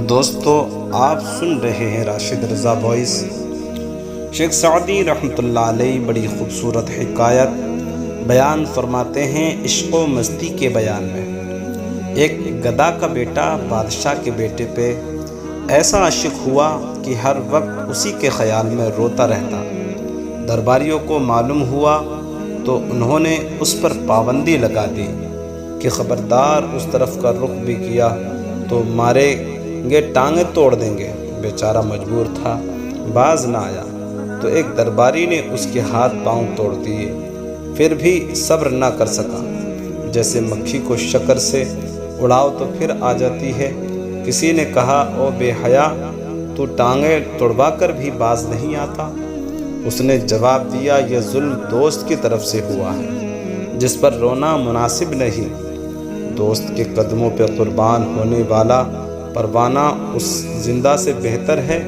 دوستو، آپ سن رہے ہیں راشد رضا وائس۔ شیخ سعدی رحمۃ اللہ علیہ بڑی خوبصورت حکایت بیان فرماتے ہیں عشق و مستی کے بیان میں۔ ایک گدھا کا بیٹا بادشاہ کے بیٹے پہ ایسا عاشق ہوا کہ ہر وقت اسی کے خیال میں روتا رہتا۔ درباریوں کو معلوم ہوا تو انہوں نے اس پر پابندی لگا دی کہ خبردار اس طرف کا رخ بھی کیا تو ماریں گے، ٹانگیں توڑ دیں گے۔ بیچارہ مجبور تھا، باز نہ آیا تو ایک درباری نے اس کے ہاتھ پاؤں توڑ دیے، پھر بھی صبر نہ کر سکا۔ جیسے مکھی کو شکر سے اڑاؤ تو پھر آ جاتی ہے۔ کسی نے کہا، او بے حیا، تو ٹانگیں توڑوا کر بھی باز نہیں آتا؟ اس نے جواب دیا، یہ ظلم دوست کی طرف سے ہوا ہے جس پر رونا مناسب نہیں۔ دوست کے قدموں پہ قربان ہونے والا پروانہ اس زندہ سے بہتر ہے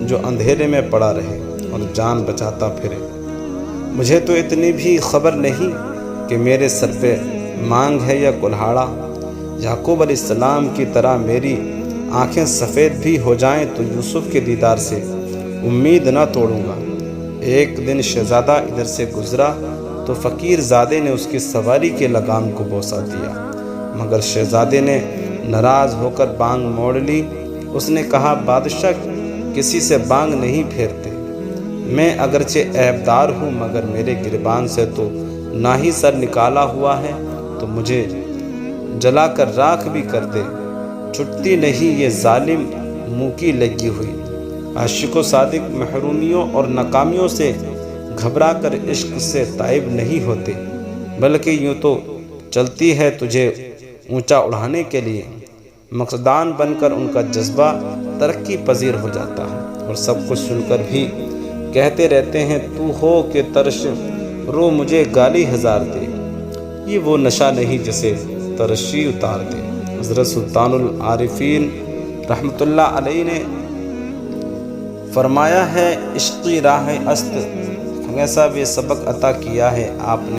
جو اندھیرے میں پڑا رہے اور جان بچاتا پھرے۔ مجھے تو اتنی بھی خبر نہیں کہ میرے سر پہ مانگ ہے یا کلہاڑا۔ یعقوب علیہ السلام کی طرح میری آنکھیں سفید بھی ہو جائیں تو یوسف کے دیدار سے امید نہ توڑوں گا۔ ایک دن شہزادہ ادھر سے گزرا تو فقیر زادے نے اس کی سواری کے لگام کو بوسہ دیا، مگر شہزادے نے ناراض ہو کر بانگ موڑ لی۔ اس نے کہا، بادشاہ کسی سے بانگ نہیں پھیرتے۔ میں اگرچہ عیبدار ہوں مگر میرے گریبان سے تو نہ ہی سر نکالا ہوا ہے، تو مجھے جلا کر راکھ بھی کر دے، چھٹتی نہیں یہ ظالم منہ کی لگی ہوئی۔ عاشق و صادق محرومیوں اور ناکامیوں سے گھبرا کر عشق سے تائب نہیں ہوتے، بلکہ یوں تو چلتی ہے تجھے اونچا اڑانے کے لیے۔ مقصدان بن کر ان کا جذبہ ترقی پذیر ہو جاتا ہے اور سب کچھ سن کر بھی کہتے رہتے ہیں، تو ہو کہ ترش رو مجھے گالی ہزار دے۔ یہ وہ نشہ نہیں جسے ترشی اتار دے۔ حضرت سلطان العارفین رحمۃ اللہ علیہ نے فرمایا ہے، عشقی راہ است ہمیشہ بے سبق عطا کیا ہے آپ نے۔